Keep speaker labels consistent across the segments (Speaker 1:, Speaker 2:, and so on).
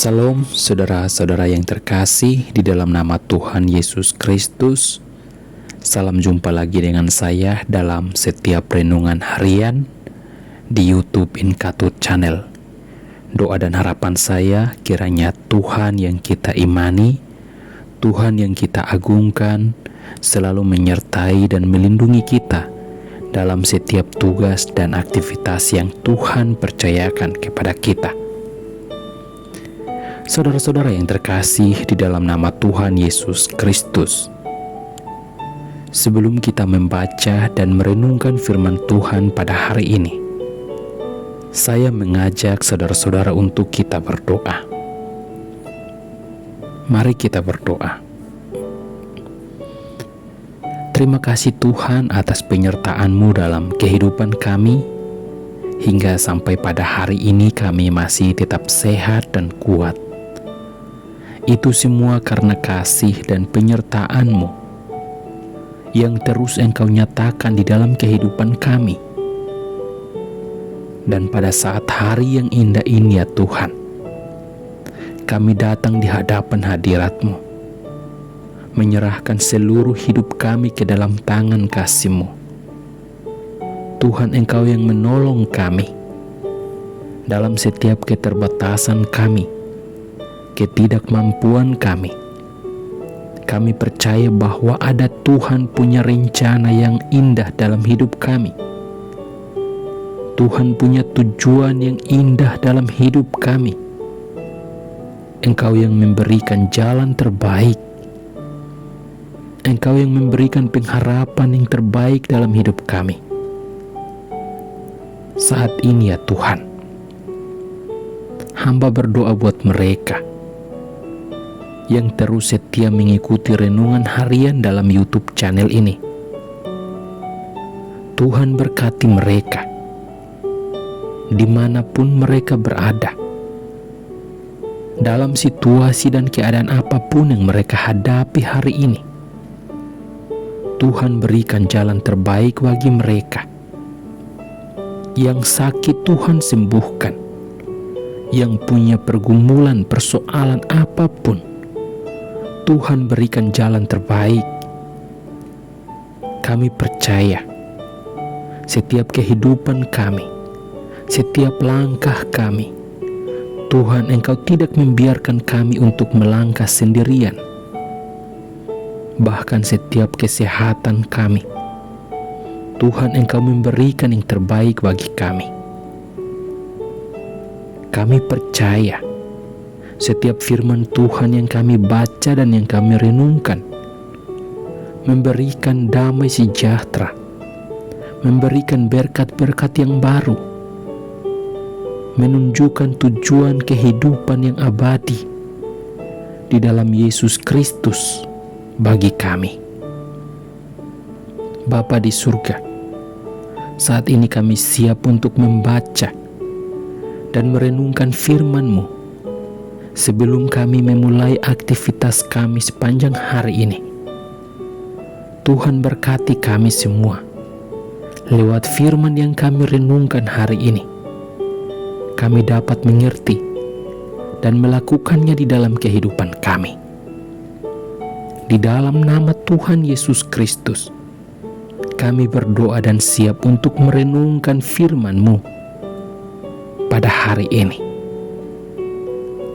Speaker 1: Salam saudara-saudara yang terkasih di dalam nama Tuhan Yesus Kristus. Salam jumpa lagi dengan saya dalam setiap renungan harian di YouTube Inkatut Channel. Doa dan harapan saya kiranya Tuhan yang kita imani, Tuhan yang kita agungkan, selalu menyertai dan melindungi kita dalam setiap tugas dan aktivitas yang Tuhan percayakan kepada kita. Saudara-saudara yang terkasih di dalam nama Tuhan Yesus Kristus, sebelum kita membaca dan merenungkan firman Tuhan pada hari ini, saya mengajak saudara-saudara untuk kita berdoa. Mari kita berdoa. Terima kasih Tuhan atas penyertaan-Mu dalam kehidupan kami, hingga sampai pada hari ini kami masih tetap sehat dan kuat. Itu semua karena kasih dan penyertaan-Mu yang terus Engkau nyatakan di dalam kehidupan kami. Dan pada saat hari yang indah ini ya Tuhan, kami datang di hadapan hadirat-Mu, menyerahkan seluruh hidup kami ke dalam tangan kasih-Mu. Tuhan, Engkau yang menolong kami dalam setiap keterbatasan kami, ketidakmampuan kami. Kami percaya bahwa ada Tuhan punya rencana yang indah dalam hidup kami. Tuhan punya tujuan yang indah dalam hidup kami. Engkau yang memberikan jalan terbaik. Engkau yang memberikan pengharapan yang terbaik dalam hidup kami. Saat ini ya Tuhan, hamba berdoa buat mereka yang terus setia mengikuti renungan harian dalam YouTube channel ini. Tuhan berkati mereka dimanapun mereka berada, dalam situasi dan keadaan apapun yang mereka hadapi hari ini. Tuhan berikan jalan terbaik bagi mereka. Yang sakit Tuhan sembuhkan, yang punya pergumulan persoalan apapun Tuhan berikan jalan terbaik. Kami percaya setiap kehidupan kami, setiap langkah kami, Tuhan, Engkau tidak membiarkan kami untuk melangkah sendirian. Bahkan setiap kesehatan kami, Tuhan, Engkau memberikan yang terbaik bagi kami. Kami percaya setiap firman Tuhan yang kami baca dan yang kami renungkan memberikan damai sejahtera, memberikan berkat-berkat yang baru, menunjukkan tujuan kehidupan yang abadi di dalam Yesus Kristus bagi kami. Bapa di surga, saat ini kami siap untuk membaca dan merenungkan firman-Mu sebelum kami memulai aktivitas kami sepanjang hari ini. Tuhan berkati kami semua lewat firman yang kami renungkan hari ini. Kami dapat mengerti dan melakukannya di dalam kehidupan kami. Di dalam nama Tuhan Yesus Kristus, kami berdoa dan siap untuk merenungkan firman-Mu pada hari ini.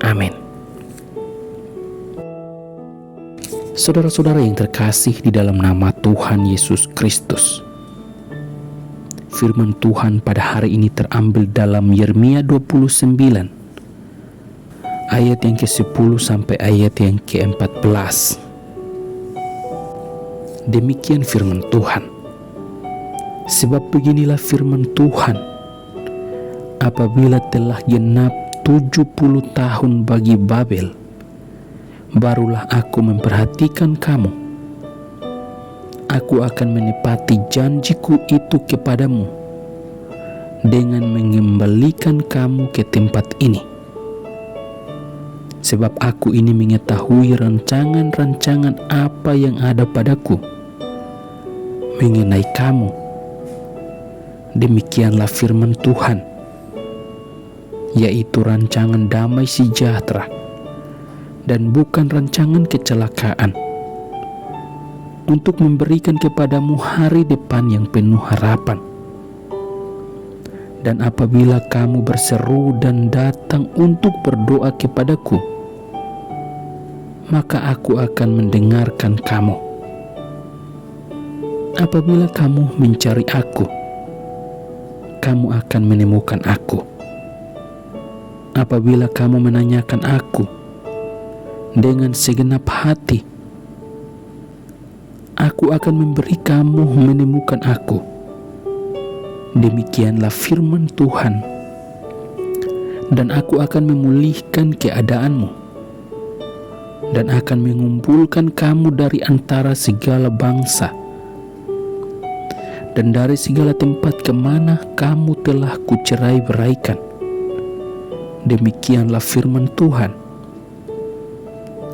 Speaker 1: Amin. Saudara-saudara yang terkasih di dalam nama Tuhan Yesus Kristus, firman Tuhan pada hari ini terambil dalam Yeremia 29 ayat yang ke-10 sampai ayat yang ke-14. Demikian firman Tuhan. Sebab beginilah firman Tuhan, apabila telah genap 70 tahun bagi Babel, barulah aku memperhatikan kamu. Aku akan menepati janjiku itu kepadamu dengan mengembalikan kamu ke tempat ini. Sebab aku ini mengetahui rancangan-rancangan apa yang ada padaku mengenai kamu. Demikianlah firman Tuhan. yaitu rancangan damai sejahtera dan bukan rancangan kecelakaan, untuk memberikan kepadamu hari depan yang penuh harapan. Dan apabila kamu berseru dan datang untuk berdoa kepadaku, maka aku akan mendengarkan kamu. Apabila kamu mencari aku, kamu akan menemukan aku. Apabila kamu menanyakan aku dengan segenap hati, aku akan memberi kamu menemukan aku. Demikianlah firman Tuhan. Dan aku akan memulihkan keadaanmu dan akan mengumpulkan kamu dari antara segala bangsa dan dari segala tempat kemana kamu telah kucerai-beraikan. Demikianlah firman Tuhan.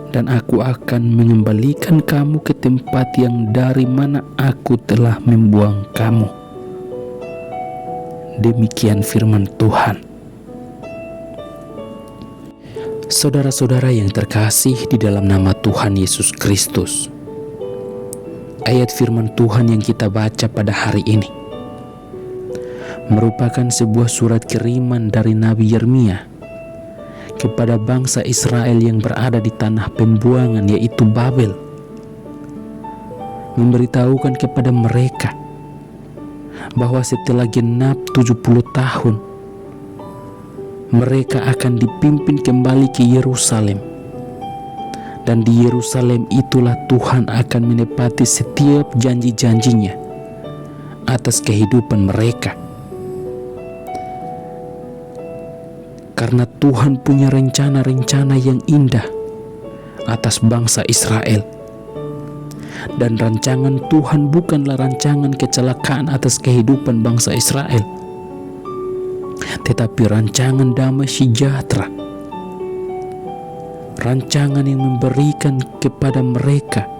Speaker 1: Dan aku akan mengembalikan kamu ke tempat yang dari mana aku telah membuang kamu. Demikian firman Tuhan. Saudara-saudara yang terkasih di dalam nama Tuhan Yesus Kristus, ayat firman Tuhan yang kita baca pada hari ini merupakan sebuah surat kiriman dari Nabi Yeremia kepada bangsa Israel yang berada di tanah pembuangan, yaitu Babel, memberitahukan kepada mereka bahwa setelah genap 70 tahun mereka akan dipimpin kembali ke Yerusalem, dan di Yerusalem itulah Tuhan akan menepati setiap janji-janjinya atas kehidupan mereka. Karena Tuhan punya rencana-rencana yang indah atas bangsa Israel. Dan rancangan Tuhan bukanlah rancangan kecelakaan atas kehidupan bangsa Israel, tetapi rancangan damai sejahtera. Rancangan yang memberikan kepada mereka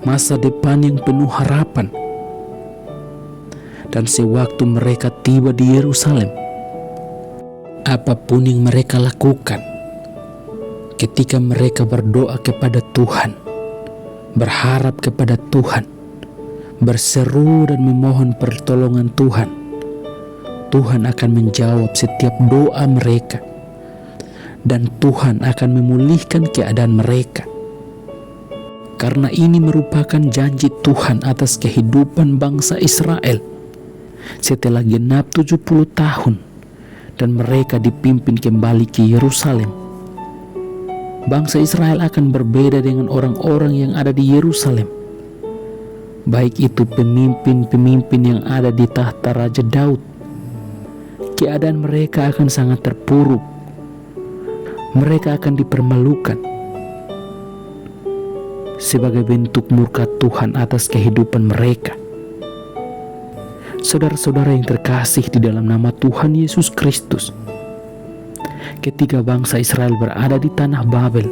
Speaker 1: masa depan yang penuh harapan. Dan sewaktu mereka tiba di Yerusalem, apapun yang mereka lakukan, ketika mereka berdoa kepada Tuhan, berharap kepada Tuhan, berseru dan memohon pertolongan Tuhan, Tuhan akan menjawab setiap doa mereka, dan Tuhan akan memulihkan keadaan mereka. Karena ini merupakan janji Tuhan atas kehidupan bangsa Israel setelah genap 70 tahun dan mereka dipimpin kembali ke Yerusalem. Bangsa Israel akan berbeda dengan orang-orang yang ada di Yerusalem, baik itu pemimpin-pemimpin yang ada di tahta Raja Daud. Keadaan mereka akan sangat terpuruk. Mereka akan dipermalukan sebagai bentuk murka Tuhan atas kehidupan mereka. Saudara-saudara yang terkasih di dalam nama Tuhan Yesus Kristus, ketika bangsa Israel berada di tanah Babel,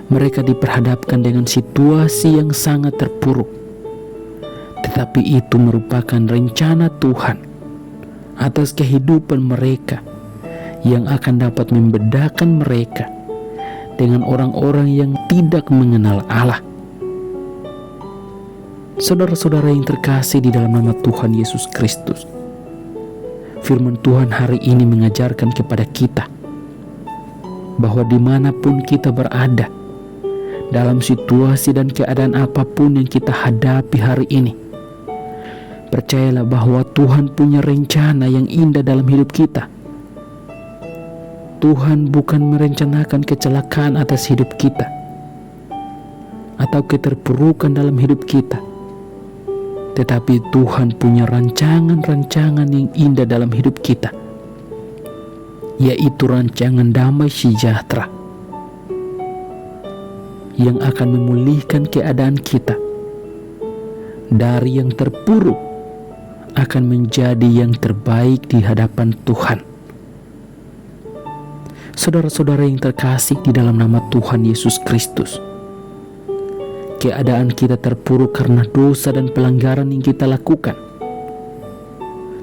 Speaker 1: mereka diperhadapkan dengan situasi yang sangat terpuruk. Tetapi itu merupakan rencana Tuhan atas kehidupan mereka yang akan dapat membedakan mereka dengan orang-orang yang tidak mengenal Allah. Saudara-saudara yang terkasih di dalam nama Tuhan Yesus Kristus, firman Tuhan hari ini mengajarkan kepada kita bahwa dimanapun kita berada, dalam situasi dan keadaan apapun yang kita hadapi hari ini, percayalah bahwa Tuhan punya rencana yang indah dalam hidup kita. Tuhan bukan merencanakan kecelakaan atas hidup kita atau keterpurukan dalam hidup kita, tetapi Tuhan punya rancangan-rancangan yang indah dalam hidup kita, yaitu rancangan damai sejahtera yang akan memulihkan keadaan kita dari yang terpuruk akan menjadi yang terbaik di hadapan Tuhan. Saudara-saudara yang terkasih di dalam nama Tuhan Yesus Kristus, keadaan kita terpuruk karena dosa dan pelanggaran yang kita lakukan.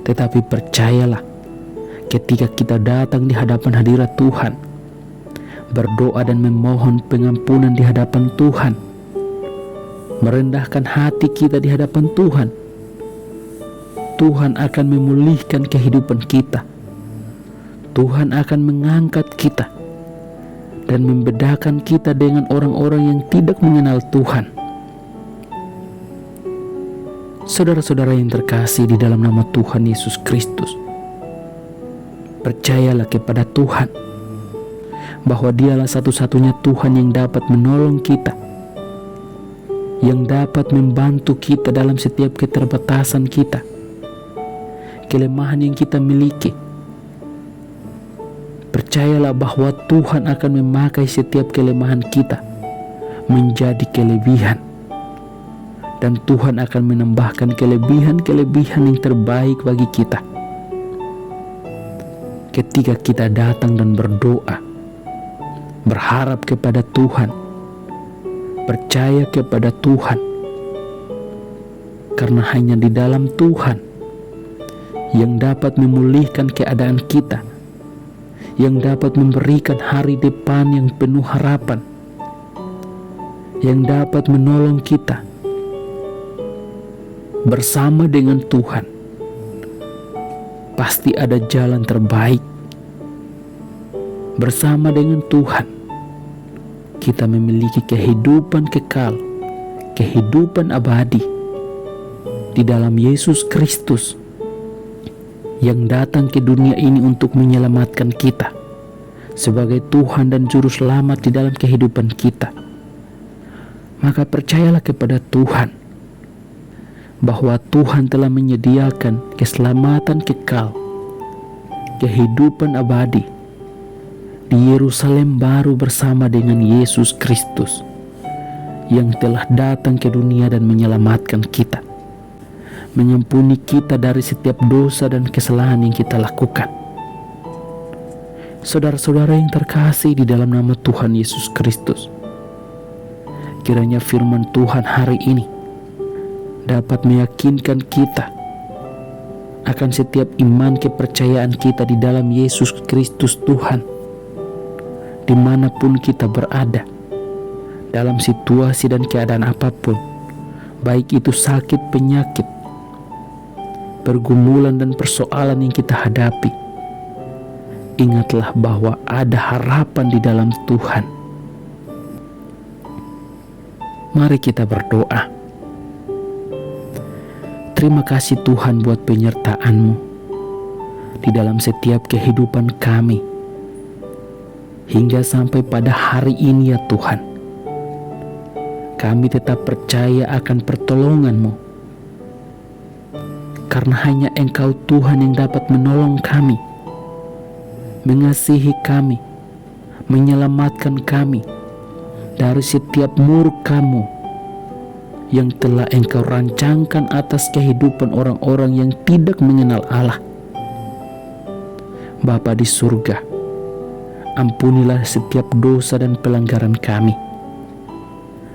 Speaker 1: Tetapi percayalah, ketika kita datang di hadapan hadirat Tuhan, berdoa dan memohon pengampunan di hadapan Tuhan, merendahkan hati kita di hadapan Tuhan, Tuhan akan memulihkan kehidupan kita. Tuhan akan mengangkat kita dan membedakan kita dengan orang-orang yang tidak mengenal Tuhan. Saudara-saudara yang terkasih di dalam nama Tuhan Yesus Kristus, percayalah kepada Tuhan bahwa Dialah satu-satunya Tuhan yang dapat menolong kita, yang dapat membantu kita dalam setiap keterbatasan kita, kelemahan yang kita miliki. Percayalah bahwa Tuhan akan memakai setiap kelemahan kita menjadi kelebihan, dan Tuhan akan menambahkan kelebihan-kelebihan yang terbaik bagi kita. Ketika kita datang dan berdoa, berharap kepada Tuhan, percaya kepada Tuhan, karena hanya di dalam Tuhan yang dapat memulihkan keadaan kita, yang dapat memberikan hari depan yang penuh harapan, yang dapat menolong kita. Bersama dengan Tuhan pasti ada jalan terbaik. Bersama dengan Tuhan kita memiliki kehidupan kekal, kehidupan abadi di dalam Yesus Kristus yang datang ke dunia ini untuk menyelamatkan kita sebagai Tuhan dan Juru Selamat di dalam kehidupan kita. Maka percayalah kepada Tuhan bahwa Tuhan telah menyediakan keselamatan kekal, kehidupan abadi di Yerusalem baru bersama dengan Yesus Kristus yang telah datang ke dunia dan menyelamatkan kita, mengampuni kita dari setiap dosa dan kesalahan yang kita lakukan. Saudara-saudara yang terkasih di dalam nama Tuhan Yesus Kristus, kiranya firman Tuhan hari ini dapat meyakinkan kita akan setiap iman kepercayaan kita di dalam Yesus Kristus Tuhan, dimanapun kita berada, dalam situasi dan keadaan apapun, baik itu sakit, penyakit, pergumulan dan persoalan yang kita hadapi. Ingatlah bahwa ada harapan di dalam Tuhan. Mari kita berdoa. Terima kasih Tuhan buat penyertaan-Mu di dalam setiap kehidupan kami hingga sampai pada hari ini ya Tuhan. Kami tetap percaya akan pertolongan-Mu, karena hanya Engkau Tuhan yang dapat menolong kami, mengasihi kami, menyelamatkan kami dari setiap murka-Mu yang telah Engkau rancangkan atas kehidupan orang-orang yang tidak mengenal Allah. Bapa di surga, ampunilah setiap dosa dan pelanggaran kami.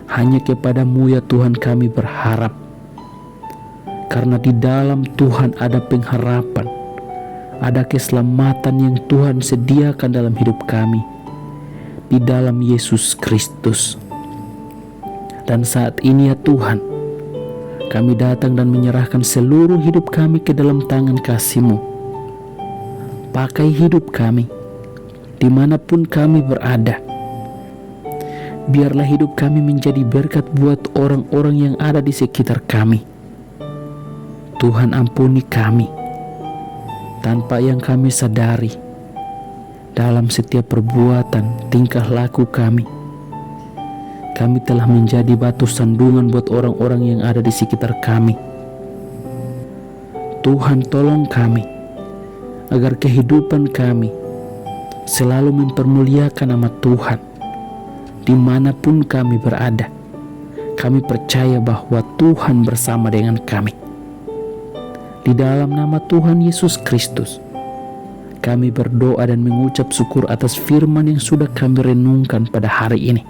Speaker 1: Hanya kepada-Mu ya Tuhan kami berharap, karena di dalam Tuhan ada pengharapan, ada keselamatan yang Tuhan sediakan dalam hidup kami di dalam Yesus Kristus. Dan saat ini ya Tuhan, kami datang dan menyerahkan seluruh hidup kami ke dalam tangan kasih-Mu. Pakai hidup kami dimanapun kami berada. Biarlah hidup kami menjadi berkat buat orang-orang yang ada di sekitar kami. Tuhan ampuni kami tanpa yang kami sadari dalam setiap perbuatan, tingkah laku kami. Kami telah menjadi batu sandungan buat orang-orang yang ada di sekitar kami. Tuhan tolong kami agar kehidupan kami selalu mempermuliakan nama Tuhan dimanapun kami berada. Kami percaya bahwa Tuhan bersama dengan kami. Di dalam nama Tuhan Yesus Kristus, kami berdoa dan mengucap syukur atas firman yang sudah kami renungkan pada hari ini.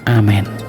Speaker 1: Amin.